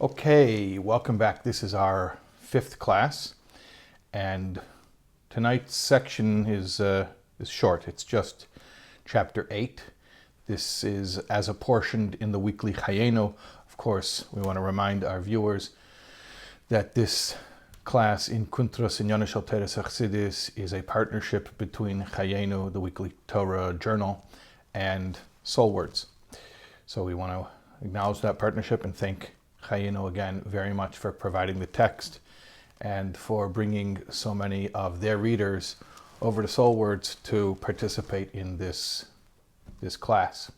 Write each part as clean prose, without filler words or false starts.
Okay, welcome back. This is our fifth class, and tonight's section is short. It's just chapter 8. This is as apportioned in the weekly Chayenu. Of course, we want to remind our viewers that this class in Kuntras and Yonishal Teres Chasidus is a partnership between Chayenu, the weekly Torah journal, and Soul Words. So we want to acknowledge that partnership and thank Chayenu again very much for providing the text and for bringing so many of their readers over to Soul Words to participate in this class.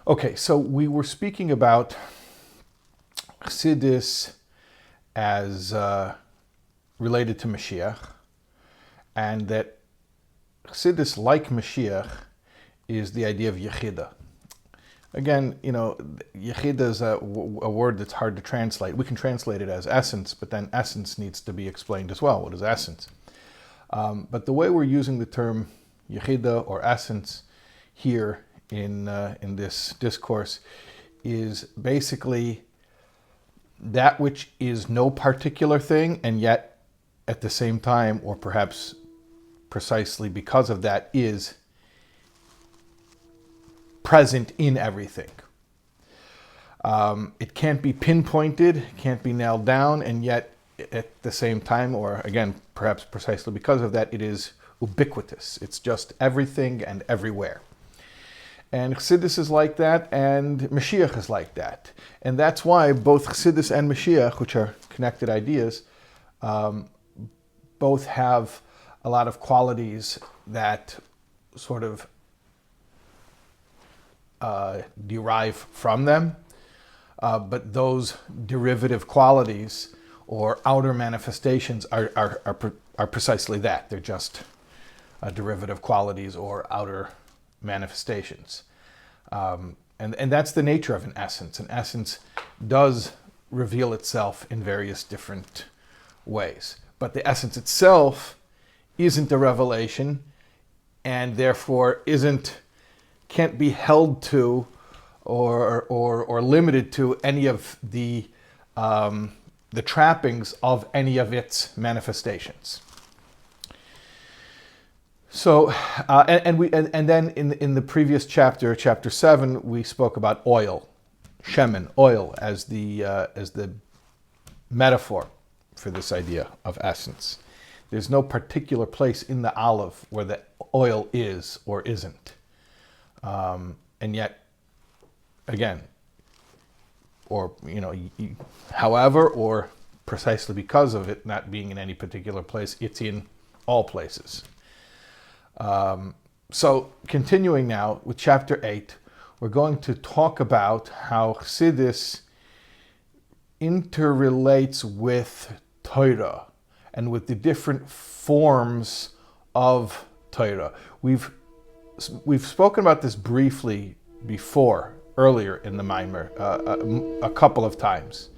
Okay, so we were speaking about Chasidus as related to Mashiach, and that Chasidus, like Mashiach, is the idea of Yechida. Again, Yechida is a word that's hard to translate. We can translate it as essence, but then essence needs to be explained as well. What is essence? But the way we're using the term Yechida or essence here in this discourse is basically that which is no particular thing, and yet at the same time, or perhaps precisely because of that, is present in everything. It can't be pinpointed, can't be nailed down, and yet at the same time, or again, perhaps precisely because of that, it is ubiquitous. It's just everything and everywhere. And Chassidus is like that, and Mashiach is like that. And that's why both Chassidus and Mashiach, which are connected ideas, both have a lot of qualities that sort of derive from them, but those derivative qualities or outer manifestations are precisely that. They're just derivative qualities or outer manifestations. And that's the nature of an essence. An essence does reveal itself in various different ways. But the essence itself isn't a revelation, and therefore can't be held to or limited to any of the trappings of any of its manifestations. So, and then in the previous chapter, chapter 7, we spoke about oil, shemen, oil, as the metaphor for this idea of essence. There's no particular place in the olive where the oil is or isn't. And yet, again, or, however, or precisely because of it not being in any particular place, it's in all places. So continuing now with chapter 8, we're going to talk about how Chassidus interrelates with Torah and with the different forms of Torah. We've spoken about this briefly before, earlier in the Maimer, a couple of times,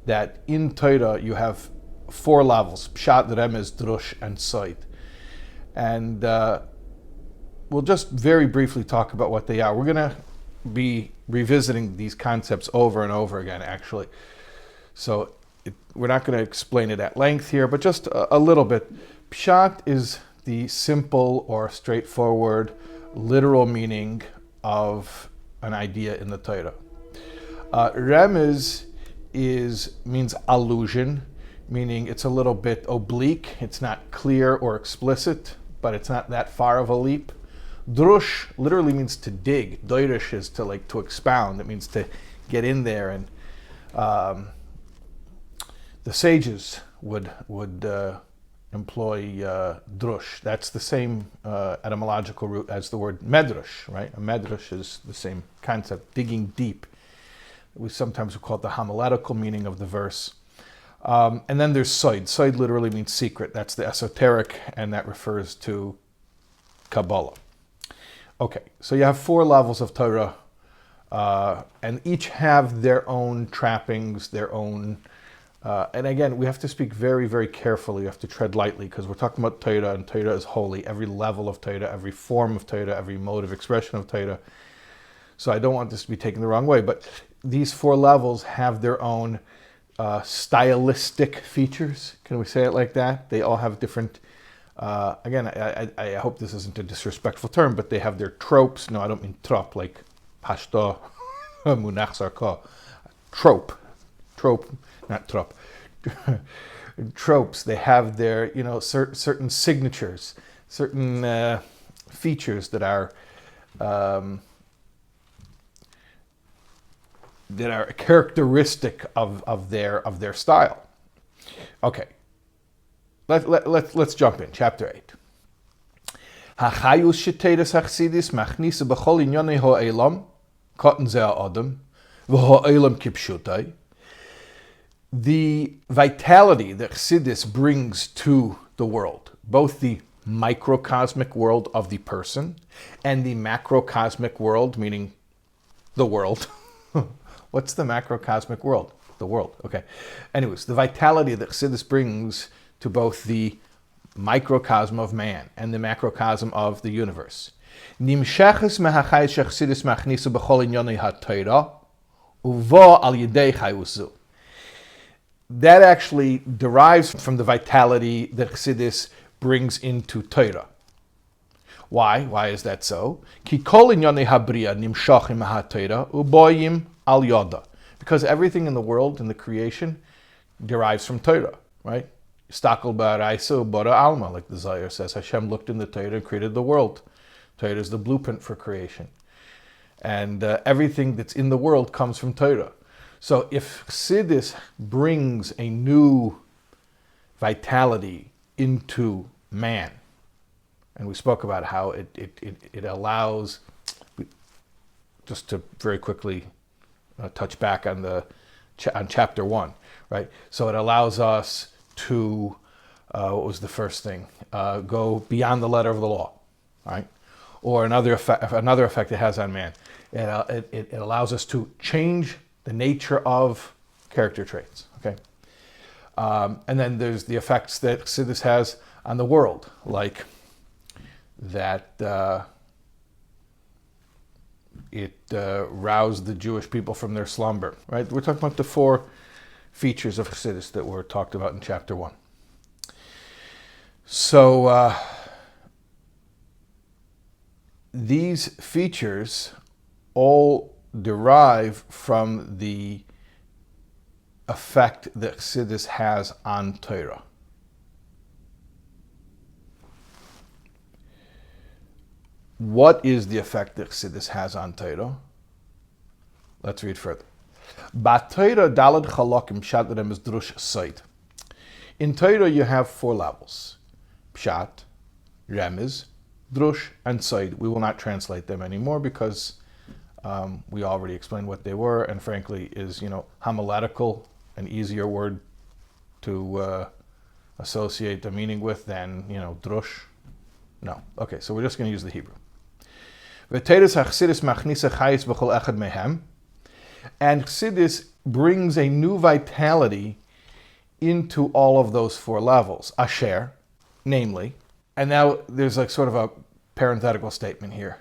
that in Torah you have 4 levels: pshat, remez, drush, and sod. And we'll just very briefly talk about what they are. We're going to be revisiting these concepts over and over again, actually. So we're not going to explain it at length here, but just a little bit. Pshat is the simple or straightforward literal meaning of an idea in the Torah. Remez means allusion, meaning it's a little bit oblique. It's not clear or explicit, but it's not that far of a leap. Drush literally means to dig. Doirish is to expound. It means to get in there, and the sages would employ drush. That's the same etymological root as the word medrash, right? A medrash is the same concept, digging deep. We sometimes call it the homiletical meaning of the verse. And then there's sod. Sod literally means secret. That's the esoteric, and that refers to Kabbalah. Okay, so you have 4 levels of Torah, and each have their own trappings, their own... and again, we have to speak very, very carefully. We have to tread lightly, because we're talking about Torah, and Torah is holy. Every level of Torah, every form of Torah, every mode of expression of Torah. So I don't want this to be taken the wrong way, but these four levels have their own stylistic features. Can we say it like that? They all have different, again, I hope this isn't a disrespectful term, but they have their tropes. No, I don't mean trop, like pashto, munach sarko. Trope, not trop. Tropes. They have their, certain signatures, certain features that are characteristic of their style. Okay, let's jump in. Chapter 8. Hachayus sheteres Chassidus machnisa b'chol inyonei ha'elam katan ze ha'adam v'ha'elam kipshutai. The vitality that Chassidus brings to the world, both the microcosmic world of the person and the macrocosmic world, meaning the world. What's the macrocosmic world? The world. Okay. Anyways, the vitality that Chassidus brings to both the microcosm of man and the macrocosm of the universe. Nimshachas mehachayis shechassidus machnisa b'chol inyonei haTorah uva al yedei chayusu. That actually derives from the vitality that Chassidus brings into Torah. Why? Why is that so? Ki kol inyonei habriya nimshachim haTorah uboyim al yoda. Because everything in the world, in the creation, derives from Torah, right? Stakel ba'araisa bara alma, like the Zohar says. Hashem looked in the Torah and created the world. Torah is the blueprint for creation. And everything that's in the world comes from Torah. So if Chassidus brings a new vitality into man, and we spoke about how it allows, just to very quickly touch back on chapter 1, right? So it allows us to, what was the first thing? Go beyond the letter of the law, right? Or another effect it has on man. It allows us to change the nature of character traits, okay? And then there's the effects that Chassidus has on the world, like that it roused the Jewish people from their slumber, right? We're talking about the four features of Chassidus that were talked about in chapter 1. So these features all derive from the effect that Chassidus has on Torah. What is the effect that Chassidus has on Torah? Let's read further. B'Torah daled chalakim pshat remez drush sod. In Torah you have four levels: pshat, remez, drush, and sod. We will not translate them anymore because we already explained what they were, and frankly, is homiletical, an easier word to associate the meaning with than drush. No. Okay, so we're just going to use the Hebrew. V'teres Chassidus machnisa chayis b'chol echad mehem, and Chassidus brings a new vitality into all of those four levels. Asher, namely, and now there's like sort of a parenthetical statement here.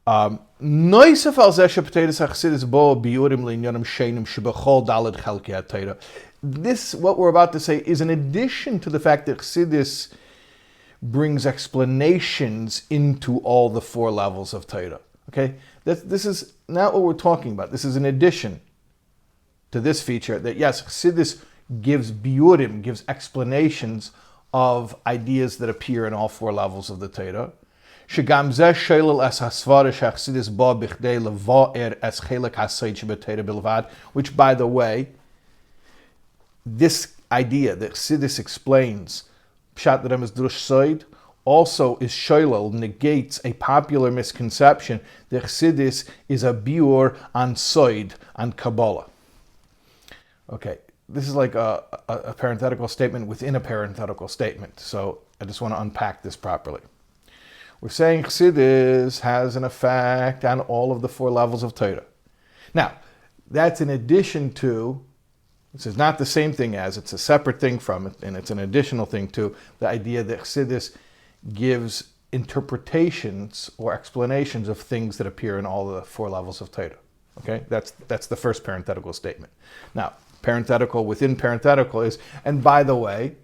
Noisef al zeh she'p'teres Chassidus bo biurim le'inyonim shenim shebechol daled chelkei haTorah. This, what we're about to say, is in addition to the fact that Chassidus brings explanations into all the four levels of Torah. Okay? This is not what we're talking about. This is in addition to this feature that, yes, Chassidus gives biurim, gives explanations of ideas that appear in all four levels of the Torah. Shegam zeh shelel es hasvara shechassidus ba bichdei levaer es chelek hasoid shebeTorah bilvad, which, by the way, this idea that Chassidus explains pshat remez drush sod also is sholel, negates a popular misconception that Chassidus is a biur on sod, on Kabbalah. Okay, this is like a parenthetical statement within a parenthetical statement, so I just want to unpack this properly. We're saying Chassidus has an effect on all of the four levels of Torah. Now, that's in addition to, this is not the same thing as, it's a separate thing from it, and it's an additional thing to the idea that Chassidus gives interpretations or explanations of things that appear in all the four levels of Torah. Okay, that's the first parenthetical statement. Now, parenthetical within parenthetical is, and by the way,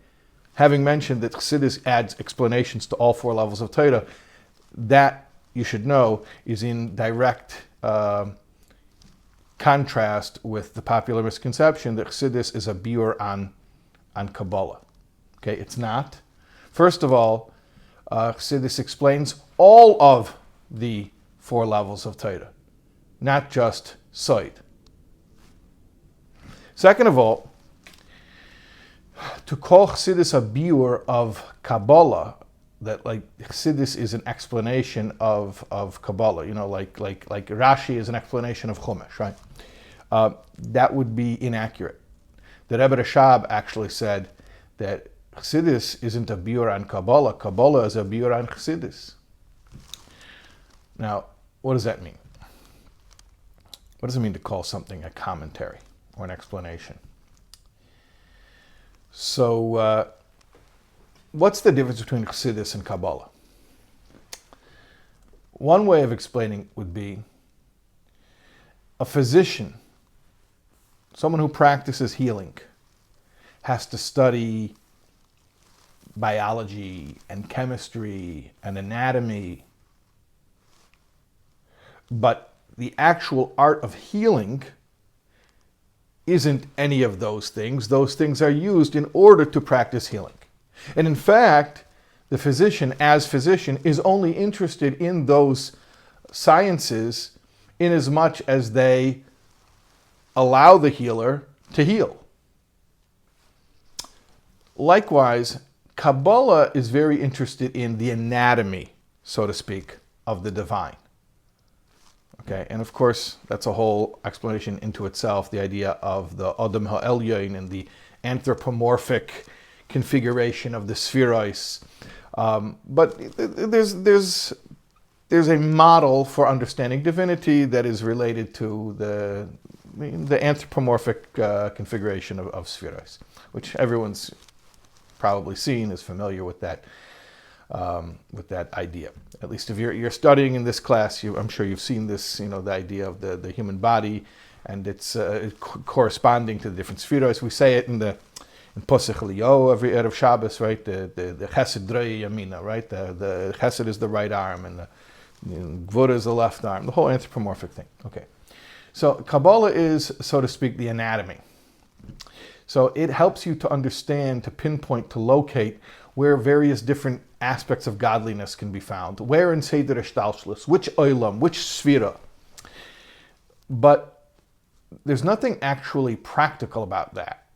having mentioned that Chassidus adds explanations to all 4 levels of Torah, that you should know is in direct contrast with the popular misconception that Chassidus is a biur on Kabbalah. Okay, it's not. First of all, Chassidus explains all of the 4 levels of Torah, not just Sod. Second of all, to call Chassidus a biur of Kabbalah, that like Chassidus is an explanation of Kabbalah, like Rashi is an explanation of Chumash, right? That would be inaccurate. The Rebbe Rashab actually said that Chassidus isn't a biur on Kabbalah. Kabbalah is a biur on Chassidus. Now, what does that mean? What does it mean to call something a commentary or an explanation? So, what's the difference between Chassidus and Kabbalah? One way of explaining would be a physician, someone who practices healing, has to study biology and chemistry and anatomy. But the actual art of healing isn't any of those things. Those things are used in order to practice healing. And in fact, the physician, as physician, is only interested in those sciences in as much as they allow the healer to heal. Likewise, Kabbalah is very interested in the anatomy, so to speak, of the divine. Okay, and of course, that's a whole explanation into itself, the idea of the Adam Ha'elyon and the anthropomorphic configuration of the spheroids. But there's a model for understanding divinity that is related to the anthropomorphic configuration of spheroids, which everyone's probably seen, is familiar with that idea. At least if you're studying in this class, I'm sure you've seen this, the idea of the human body and its corresponding to the different spheroids. We say it in Posach Liyot every Erev Shabbos, right? The Chesed Drei Yamina, right? The Chesed is the right arm and the Gvura is the left arm, the whole anthropomorphic thing. Okay. So Kabbalah is, so to speak, the anatomy. So it helps you to understand, to pinpoint, to locate where various different aspects of godliness can be found. Where in Seder Ishtalshlus, which Olam, which Sphira. But there's nothing actually practical about that.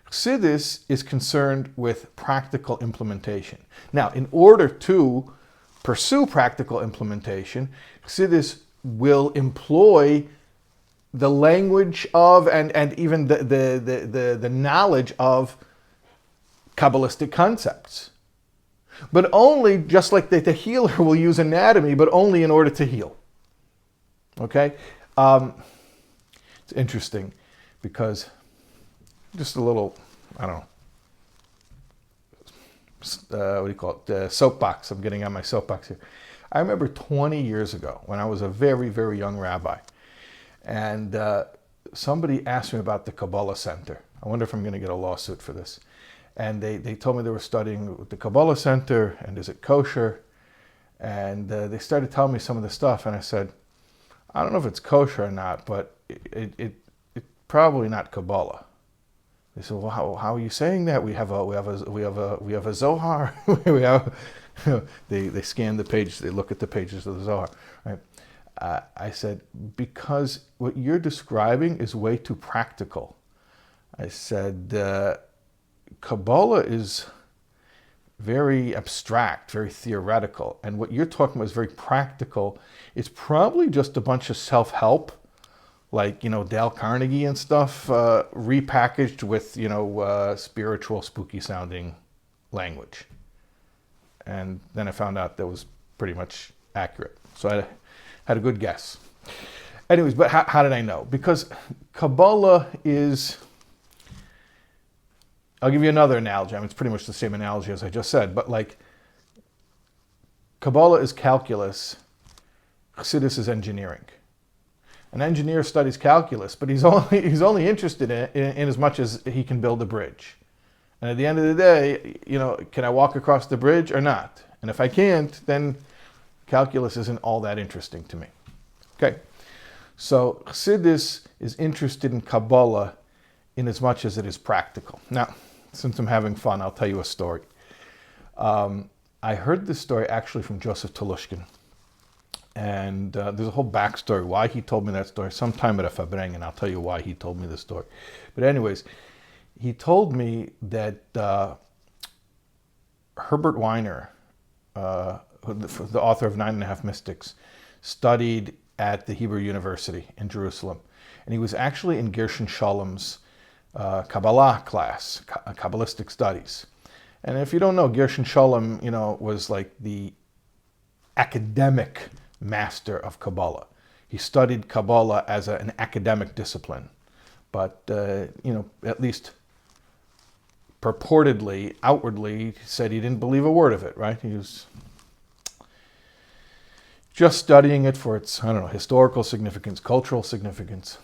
Chassidus is concerned with practical implementation. Now, in order to pursue practical implementation, Chassidus will employ the language of and even the knowledge of Kabbalistic concepts. But only, just like the healer will use anatomy, but only in order to heal. Okay? It's interesting because just a little, I don't know, what do you call it? The soapbox. I'm getting on my soapbox here. I remember 20 years ago when I was a very, very young rabbi. And somebody asked me about the Kabbalah Center. I wonder if I'm going to get a lawsuit for this. And they told me they were studying with the Kabbalah Center, and is it kosher? And they started telling me some of the stuff, and I said, I don't know if it's kosher or not, but it's probably not Kabbalah. They said, well, how are you saying that? We have a Zohar. They scan the pages, they look at the pages of the Zohar, right? I said, because what you're describing is way too practical. I said, Kabbalah is very abstract, very theoretical, and what you're talking about is very practical. It's probably just a bunch of self-help, like, Dale Carnegie and stuff, repackaged with, spiritual, spooky-sounding language. And then I found out that was pretty much accurate. So I had a good guess. Anyways, but how did I know? Because Kabbalah is, I'll give you another analogy. I mean, it's pretty much the same analogy as I just said, but like, Kabbalah is calculus, Chassidus is engineering. An engineer studies calculus, but he's only interested in as much as he can build a bridge. And at the end of the day, can I walk across the bridge or not? And if I can't, then calculus isn't all that interesting to me. Okay, so Chasidus is interested in Kabbalah in as much as it is practical. Now, since I'm having fun, I'll tell you a story. I heard this story actually from Joseph Telushkin. And there's a whole backstory why he told me that story sometime at a Fabreng, and I'll tell you why he told me this story. But anyways, he told me that Herbert Weiner, the author of 9.5 Mystics, studied at the Hebrew University in Jerusalem. And he was actually in Gershon Shalom's Kabbalah class, Kabbalistic studies. And if you don't know, Gershon Shalom, was like the academic master of Kabbalah. He studied Kabbalah as an academic discipline, but at least purportedly, outwardly, said he didn't believe a word of it. Right? He was just studying it for its, historical significance, cultural significance.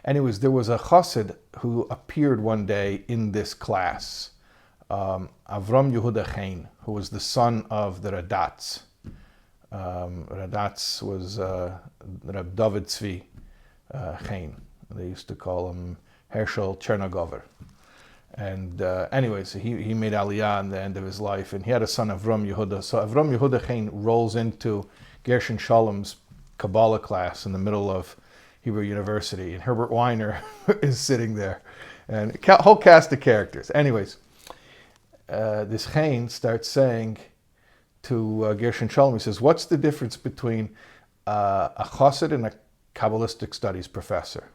Anyways, there was a chassid who appeared one day in this class, Avram Yehuda Chaim, who was the son of the Radatz. Radatz was Reb David Tzvi Chaim. They used to call him Herschel Chernogover. And anyways, he made Aliyah in the end of his life, and he had a son, Avram Yehuda. So Avram Yehuda Chaim rolls into Gershon Shalom's Kabbalah class in the middle of Hebrew University, and Herbert Weiner is sitting there, and a whole cast of characters. Anyways, this Chaim starts saying to Gershon Shalom, he says, what's the difference between a chassid and a Kabbalistic studies professor?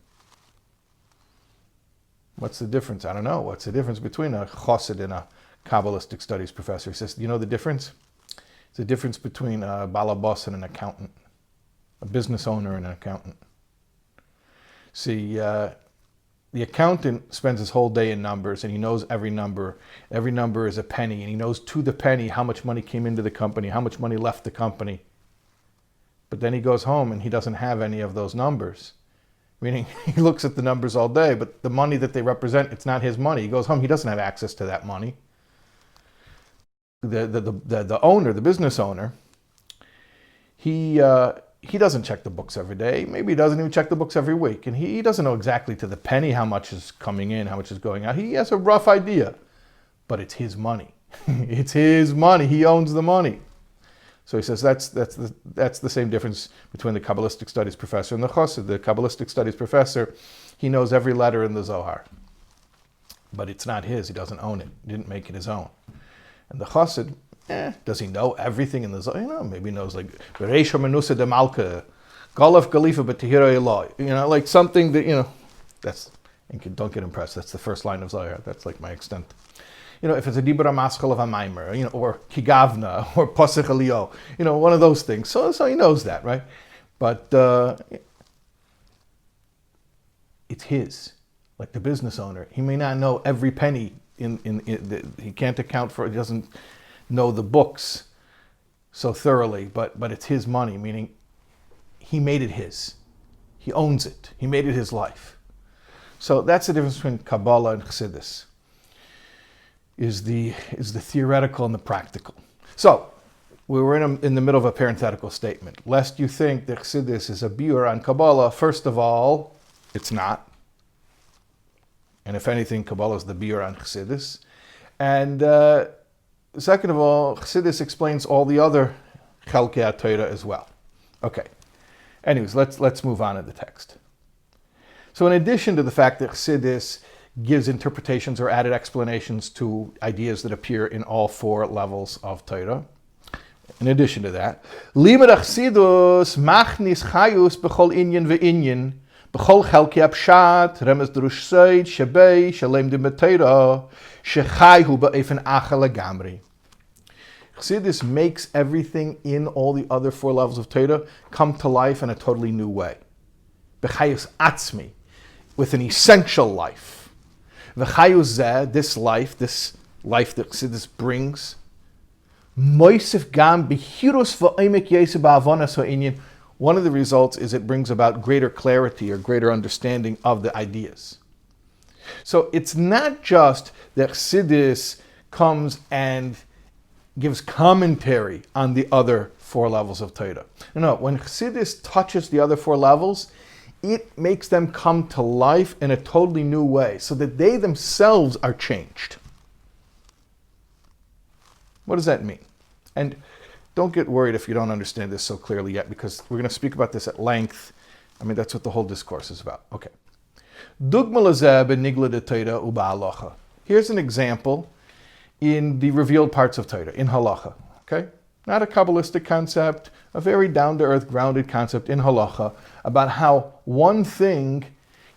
What's the difference? I don't know. What's the difference between a chassid and a Kabbalistic studies professor? He says, you know the difference? It's the difference between a balabas and an accountant, a business owner and an accountant. See, the accountant spends his whole day in numbers, and he knows every number. Every number is a penny, and he knows to the penny how much money came into the company, how much money left the company. But then he goes home and he doesn't have any of those numbers. Meaning he looks at the numbers all day, but the money that they represent, it's not his money. He goes home, he doesn't have access to that money. The owner, the business owner, he doesn't check the books every day. Maybe he doesn't even check the books every week. And he doesn't know exactly to the penny how much is coming in, how much is going out. He has a rough idea, but it's his money. It's his money. He owns the money. So he says that's the same difference between the Kabbalistic studies professor and the chassid. The Kabbalistic studies professor, he knows every letter in the Zohar, but it's not his. He doesn't own it. He didn't make it his own. And the chassid, does he know everything in the Zohar? Maybe he knows like Bereisha Menusa de Malka, Golaf Galifa B'Tehira Eloi. Like something that that's. And don't get impressed. That's the first line of Zohar. That's like my extent. If it's a Dibra Maschal of a Maimer, or Kigavna, or Posech Elio, one of those things. So he knows that, right? But it's his. Like the business owner, he may not know every penny. He can't account for it. He doesn't know the books so thoroughly, but it's his money, meaning he made it his. He owns it. He made it his life. So that's the difference between Kabbalah and Chasidus. Is the theoretical and the practical. So we were in the middle of a parenthetical statement. Lest you think that Chasidus is a biur on Kabbalah, first of all, it's not. And if anything, Kabbalah is the biur on Chasidus. And second of all, Chasidus explains all the other Chalkei Torah as well. Okay. Anyways, let's move on to the text. So in addition to the fact that Chasidus gives interpretations or added explanations to ideas that appear in all four levels of Torah. In addition to that, Limud Chasidus machnis chayus b'chol inyan ve'inyan b'chol chelkei pshat remez drush seid shebei shalem dim b'Torah shechayhu ba'efen achal legamri. Chasidus makes everything in all the other four levels of Torah come to life in a totally new way. B'chayus atzmi, with an essential life. V'chayus this life that Chasidus brings, moisef gam b'chirus v'oimek yeseh ba'avonas ha'inyan, one of the results is it brings about greater clarity or greater understanding of the ideas. So it's not just that Chassidus comes and gives commentary on the other 4 levels of Torah. No, when Chassidus touches the other 4 levels, it makes them come to life in a totally new way, so that they themselves are changed. What does that mean? And don't get worried if you don't understand this so clearly yet, because we're going to speak about this at length. I mean, that's what the whole discourse is about. Okay. Here's an example in the revealed parts of Torah, in halacha. Okay? Not a Kabbalistic concept, a very down-to-earth, grounded concept in halacha about how one thing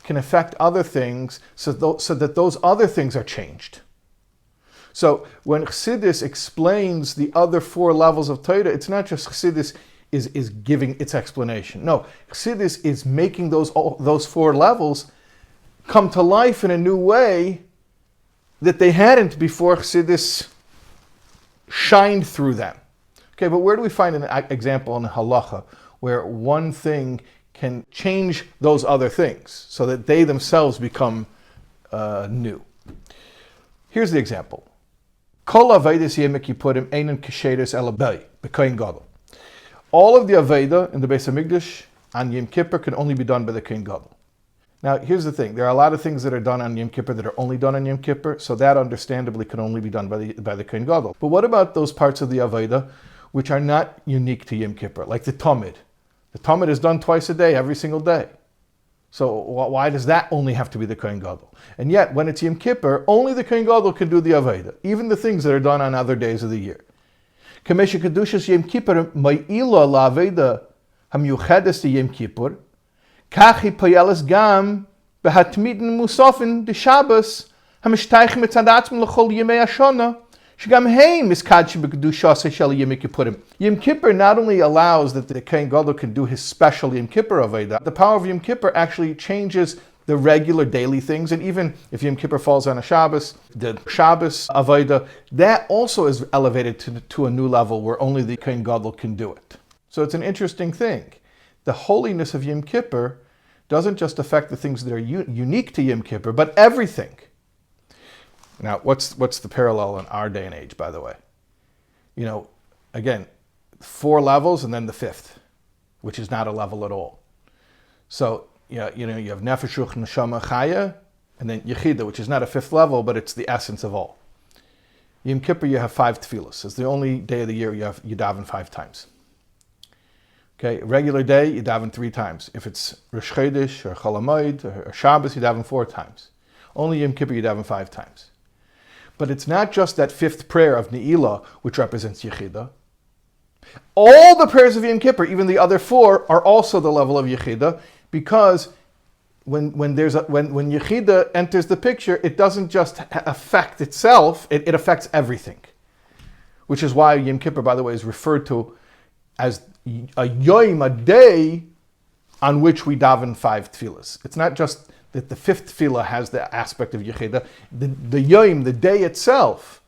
can affect other things so that those other things are changed. So when Chassidus explains the other 4 levels of Torah, it's not just Chassidus is giving its explanation. No, Chassidus is making those 4 levels come to life in a new way that they hadn't before Chassidus shined through them. Okay, but where do we find an example in halacha where one thing can change those other things so that they themselves become new? Here's the example. All of the Aveda in the Beis Hamikdash on Yom Kippur can only be done by the Kohen Gadol. Now, here's the thing. There are a lot of things that are done on Yom Kippur that are only done on Yom Kippur, so that understandably can only be done by the Kohen Gadol. But what about those parts of the Aveda which are not unique to Yom Kippur, like the Tamid? The Tamid is done twice a day, every single day. So why does that only have to be the Kohen Gadol? And yet, when it's Yom Kippur, only the Kohen Gadol can do the Aveda, even the things that are done on other days of the year. Kamesha Kedushas Yom Kippur Ma'ila La'Aveda Hamyuchedes Yom Kippur Kachi Payeles Gam Behatmidin Musafin De Shabbos Hamishtaich Mitzadatzim L'Chol Yemei Hashana Shagam Hey Miskadshi B'Kedushas Hashel Yom Kippurim. Yom Kippur not only allows that the Kohen Gadol can do his special Yom Kippur Aveda, the power of Yom Kippur actually changes the regular daily things, and even if Yom Kippur falls on a Shabbos, the Shabbos Aveda, that also is elevated to a new level where only the Kohen Gadol can do it. So it's an interesting thing. The holiness of Yom Kippur doesn't just affect the things that are unique to Yom Kippur, but everything. Now, what's the parallel in our day and age, by the way? You know, again, 4 levels and then the 5th, which is not a level at all. So, you have Nefesh, Ruach, Neshama, Chaya, and then Yechida, which is not a 5th level, but it's the essence of all. Yom Kippur, you have 5 tefillas. It's the only day of the year you daven 5 times. Okay, a regular day, you daven 3 times. If it's Rosh Chodesh or Chol Hamoed or Shabbos, you daven 4 times. Only Yom Kippur, you daven 5 times. But it's not just that 5th prayer of Ne'ilah, which represents Yechida. All the prayers of Yom Kippur, even the other 4, are also the level of Yechida, because when Yechida enters the picture, it doesn't just affect itself, it affects everything. Which is why Yom Kippur, by the way, is referred to as a Yom, a day on which we daven 5 tefillas. It's not just that the 5th tefillah has the aspect of Yechida. The Yom, the day itself,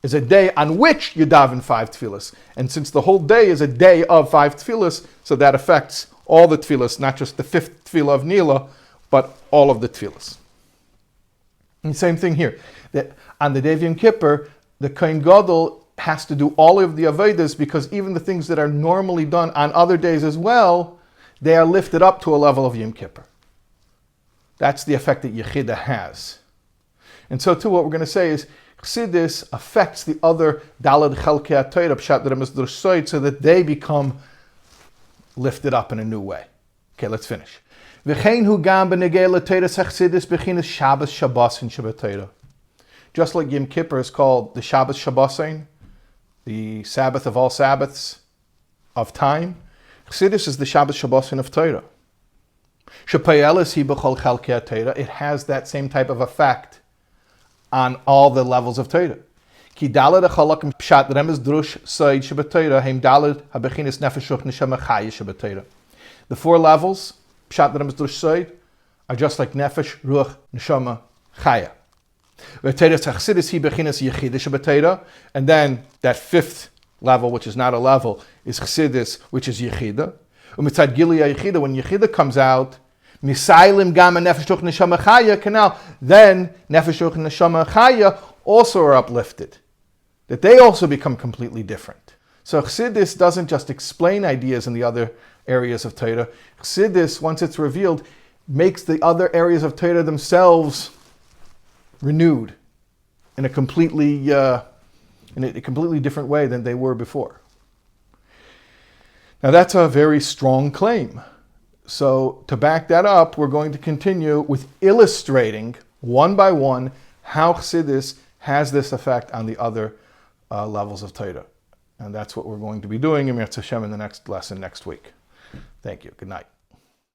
is a day on which you daven 5 tefillas. And since the whole day is a day of 5 tefillas, so that affects all the tefillas, not just the 5th tefillah of Nila, but all of the tefillas. And same thing here. That on the day of Yom Kippur, the Kohen Gadol has to do all of the Avedas, because even the things that are normally done on other days as well, they are lifted up to a level of Yom Kippur. That's the effect that Yechida has. And so too, what we're going to say is, Chassidus affects the other Daled Chelkei Torah, pshat, remez, drush, so that they become lifted up in a new way. Okay, let's finish. Just like Yom Kippur is called the Shabbos Shabbosain, the Sabbath of all Sabbaths of time, Chassidus is the Shabbos Shabbosain of Torah. It has that same type of effect on all the levels of Torah. The 4 levels, pshat, remez, drush, are just like nefesh, ruach, neshama, chaya. And then that 5th level, which is not a level, is Chassidus, which is Yechida. Umitzad Gilia Yechida, when Yechida comes out, Misailim Gama Nefesh Toch Neshama Chaya Canal, then Nefesh Toch Neshama Chaya also are uplifted. That they also become completely different. So Chassidus doesn't just explain ideas in the other areas of Torah. Chassidus, once it's revealed, makes the other areas of Torah themselves renewed in a completely different way than they were before. Now that's a very strong claim. So to back that up, we're going to continue with illustrating one by one how Chassidus has this effect on the other levels of Torah. And that's what we're going to be doing in Mirz Hashem in the next lesson next week. Thank you. Good night.